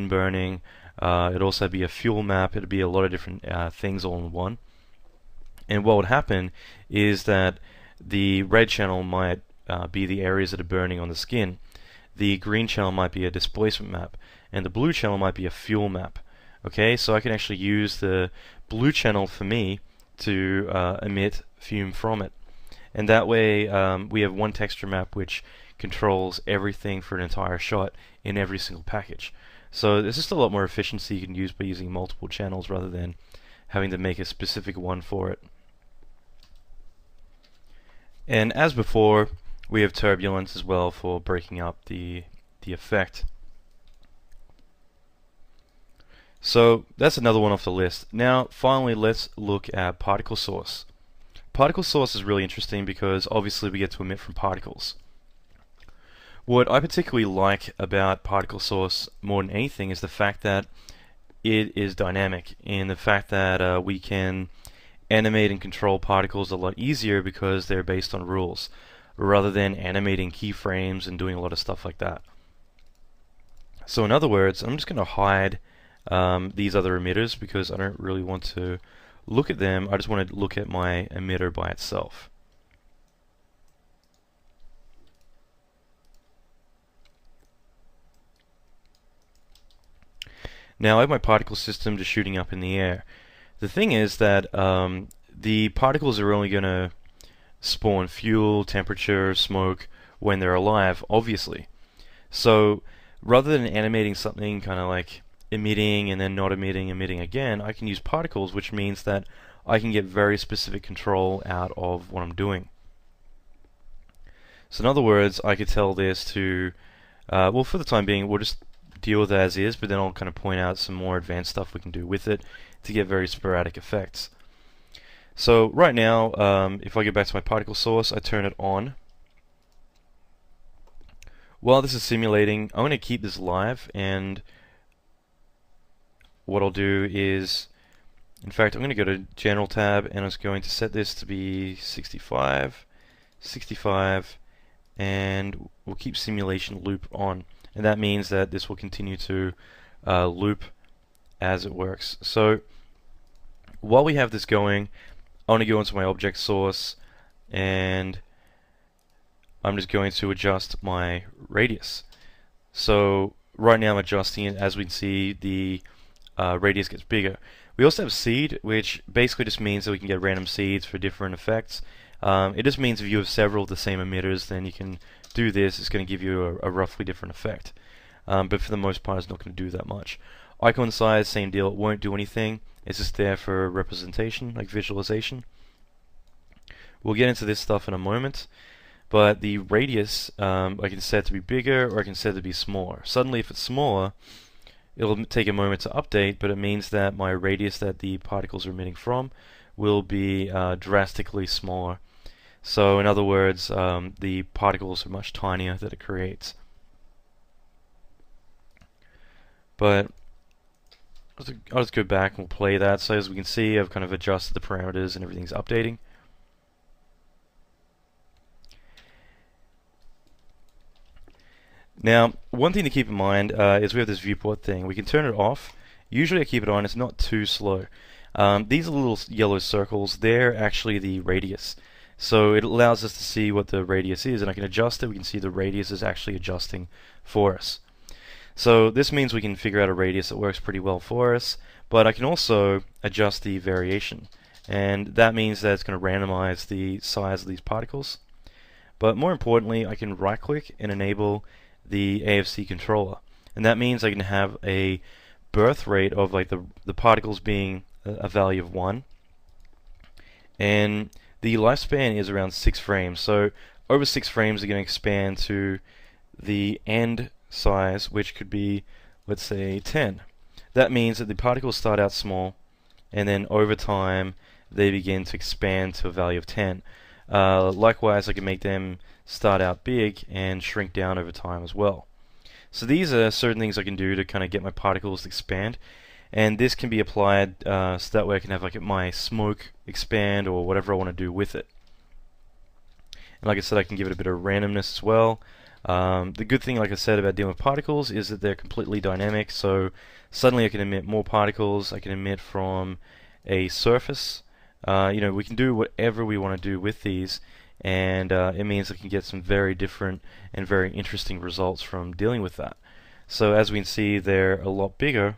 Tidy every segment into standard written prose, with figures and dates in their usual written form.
burning. It'd also be a fuel map. It'd be a lot of different things all in one. And what would happen is that the red channel might be the areas that are burning on the skin. The green channel might be a displacement map, and the blue channel might be a fuel map. Okay, so I can actually use the blue channel for me to emit fume from it. And that way we have one texture map which controls everything for an entire shot in every single package. So there's just a lot more efficiency you can use by using multiple channels rather than having to make a specific one for it. And as before, we have turbulence as well for breaking up the effect. So that's another one off the list. Now finally let's look at particle source. Particle source is really interesting because obviously we get to emit from particles. What I particularly like about particle source more than anything is the fact that it is dynamic, and the fact that we can animate and control particles a lot easier because they're based on rules, rather than animating keyframes and doing a lot of stuff like that. So in other words, I'm just going to hide these other emitters because I don't really want to look at them. I just want to look at my emitter by itself. Now I have my particle system just shooting up in the air. The thing is that the particles are only going to spawn fuel, temperature, smoke when they're alive, obviously. So rather than animating something kind of like emitting and then not emitting, emitting again, I can use particles, which means that I can get very specific control out of what I'm doing. So in other words, I could tell this to, well, for the time being, we'll just deal with it as is, but then I'll kind of point out some more advanced stuff we can do with it to get very sporadic effects. So right now, if I go back to my particle source, I turn it on. While this is simulating, I'm going to keep this live, and what I'll do is, in fact, I'm going to go to General tab, and I'm going to set this to be 65, 65, and we'll keep simulation loop on. And that means that this will continue to loop as it works. So while we have this going, I want to go into my object source, and I'm just going to adjust my radius. So right now I'm adjusting it. As we can see, the radius gets bigger. We also have seed, which basically just means that we can get random seeds for different effects. It just means if you have several of the same emitters, then you can do this. It's going to give you a roughly different effect. But for the most part, it's not going to do that much. Icon size, same deal. It won't do anything. It's just there for representation, like visualization. We'll get into this stuff in a moment. But the radius, I can set to be bigger, or I can set to be smaller. Suddenly, if it's smaller, it'll take a moment to update, but it means that my radius that the particles are emitting from will be drastically smaller. So in other words, the particles are much tinier that it creates. But I'll just go back and we'll play that. So as we can see, I've kind of adjusted the parameters and everything's updating. Now, one thing to keep in mind is we have this viewport thing. We can turn it off. Usually I keep it on. It's not too slow. These little yellow circles, they're actually the radius. So it allows us to see what the radius is, and I can adjust it. We can see the radius is actually adjusting for us. So this means we can figure out a radius that works pretty well for us, but I can also adjust the variation. And that means that it's going to randomize the size of these particles. But more importantly, I can right-click and enable the AFC controller. And that means I can have a birth rate of like the particles being a value of 1. And the lifespan is around 6 frames. So over 6 frames are going to expand to the end size, which could be, let's say, 10. That means that the particles start out small, and then over time they begin to expand to a value of 10. Likewise, I can make them start out big and shrink down over time as well. So these are certain things I can do to kind of get my particles to expand, and this can be applied so that way I can have like my smoke expand or whatever I want to do with it. And like I said, I can give it a bit of randomness as well. The good thing, like I said, about dealing with particles is that they're completely dynamic. So suddenly I can emit more particles. I can emit from a surface. We can do whatever we want to do with these, and it means I can get some very different and very interesting results from dealing with that. So as we can see, they're a lot bigger.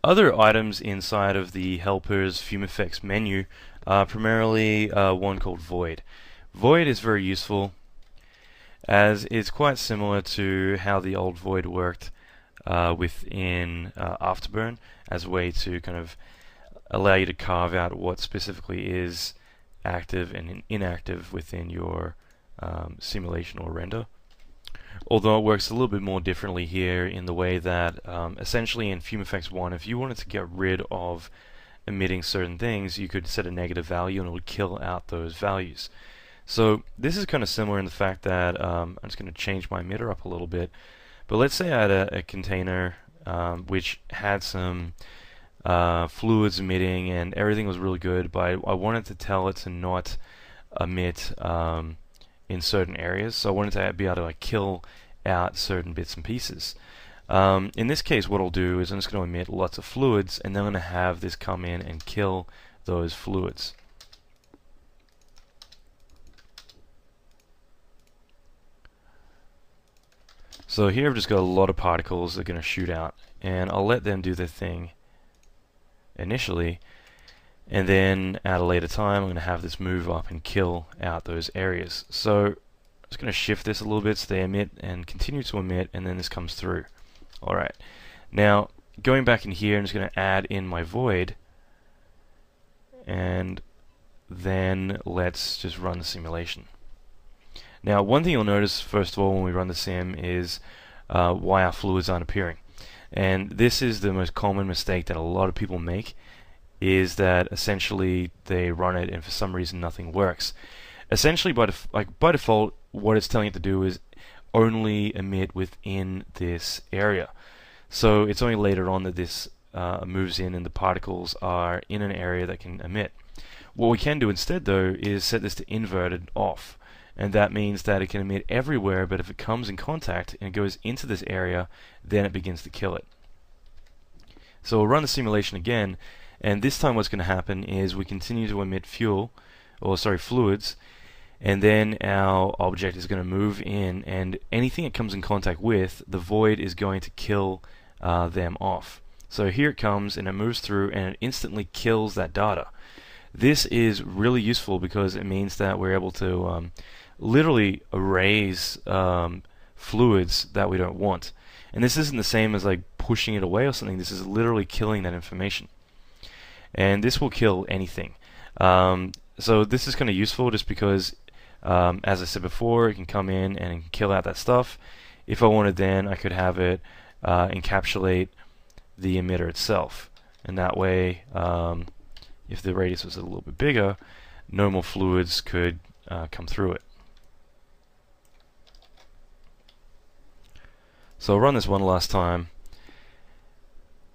Other items inside of the helper's FumeFX menu are primarily one called Void. Void is very useful as it's quite similar to how the old Void worked within Afterburn, as a way to kind of allow you to carve out what specifically is active and inactive within your simulation or render. Although it works a little bit more differently here in the way that essentially in FumeFX 1, if you wanted to get rid of emitting certain things, you could set a negative value and it would kill out those values. So this is kind of similar in the fact that I'm just going to change my emitter up a little bit. But let's say I had a container which had some fluids emitting and everything was really good, but I wanted to tell it to not emit in certain areas, so I wanted to be able to kill out certain bits and pieces. In this case, what I'll do is I'm just going to emit lots of fluids, and then I'm going to have this come in and kill those fluids. So here I've just got a lot of particles that are going to shoot out, and I'll let them do their thing initially, and then at a later time I'm going to have this move up and kill out those areas. So I'm just going to shift this a little bit so they emit and continue to emit, and then this comes through. Alright, now going back in here, I'm just going to add in my void, and then let's just run the simulation. Now one thing you'll notice first of all when we run the sim is why our fluids aren't appearing. And this is the most common mistake that a lot of people make, is that essentially they run it and for some reason nothing works. Essentially by default what it's telling it to do is only emit within this area. So it's only later on that this moves in and the particles are in an area that can emit. What we can do instead though is set this to inverted off, and that means that it can emit everywhere, but if it comes in contact and goes into this area, then it begins to kill it. So we'll run the simulation again, and this time what's going to happen is we continue to emit fluids, and then our object is going to move in, and anything it comes in contact with, the void is going to kill them off. So here it comes and it moves through and it instantly kills that data. This is really useful because it means that we're able to literally erase fluids that we don't want. And this isn't the same as like pushing it away or something. This is literally killing that information. And this will kill anything. So this is kind of useful just because, as I said before, it can come in and kill out that stuff. If I wanted, then I could have it encapsulate the emitter itself. And that way, if the radius was a little bit bigger, no more fluids could come through it. So I'll run this one last time,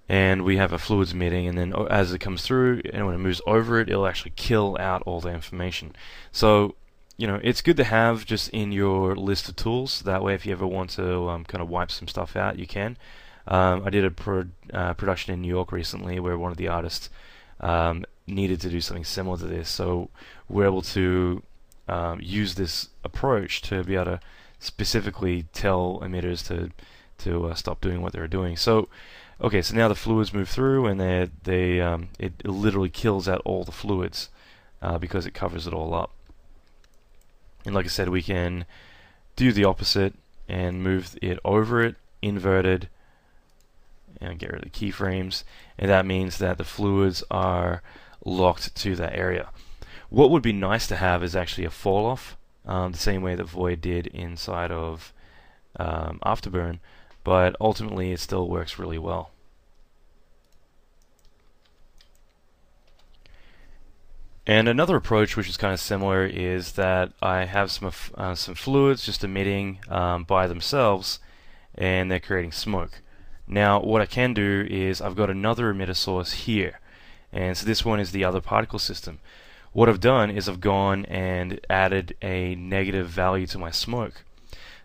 and we have a fluids emitting, and then as it comes through and when it moves over it, it'll actually kill out all the information. So it's good to have just in your list of tools. That way if you ever want to kind of wipe some stuff out, you can. I did a production in New York recently where one of the artists needed to do something similar to this, so we're able to use this approach to be able to specifically tell emitters to stop doing what they're doing. So okay, so now the fluids move through, and it literally kills out all the fluids because it covers it all up. And like I said, we can do the opposite and move it over it, inverted, and get rid of the keyframes, and that means that the fluids are locked to that area. What would be nice to have is actually a fall off, the same way that Void did inside of Afterburn, but ultimately it still works really well. And another approach which is kind of similar is that I have some fluids just emitting by themselves, and they're creating smoke. Now what I can do is I've got another emitter source here, and so this one is the other particle system. What I've done is I've gone and added a negative value to my smoke.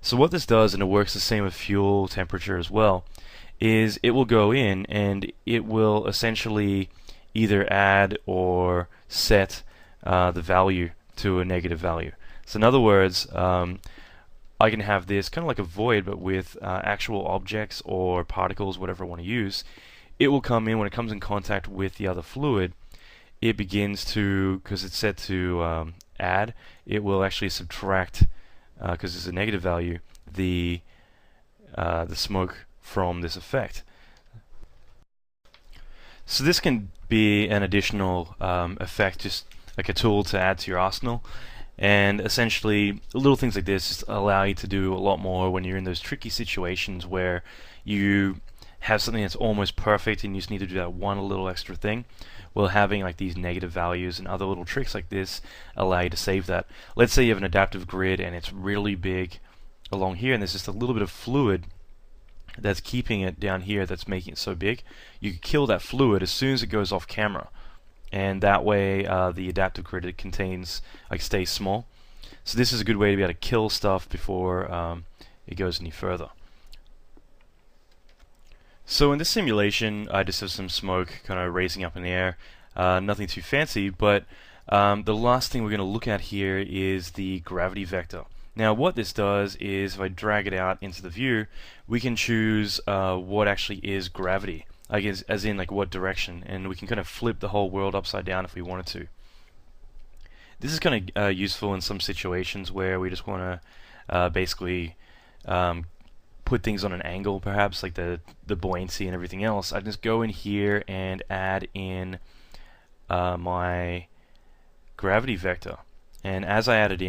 So what this does, and it works the same with fuel temperature as well, is it will go in and it will essentially either add or set the value to a negative value. So in other words, I can have this kind of like a void, but with actual objects or particles, whatever I want to use. It will come in when it comes in contact with the other fluid. It begins to, because it's set to add, it will actually subtract, because it's a negative value, the smoke from this effect. So this can be an additional effect, just like a tool to add to your arsenal. And essentially, little things like this just allow you to do a lot more when you're in those tricky situations where you have something that's almost perfect and you just need to do that one little extra thing. Well, having like these negative values and other little tricks like this allow you to save that. Let's say you have an adaptive grid and it's really big along here, and there's just a little bit of fluid that's keeping it down here, that's making it so big. You can kill that fluid as soon as it goes off camera, and that way the adaptive grid it contains stays small. So this is a good way to be able to kill stuff before it goes any further. So in this simulation, I just have some smoke kind of raising up in the air. Nothing too fancy, but the last thing we're going to look at here is the gravity vector. Now what this does is, if I drag it out into the view, we can choose what actually is gravity, as in like what direction, and we can kind of flip the whole world upside down if we wanted to. This is kind of useful in some situations where we just want to basically put things on an angle, perhaps like the buoyancy and everything else. I just go in here and add in my gravity vector, and as I add it in,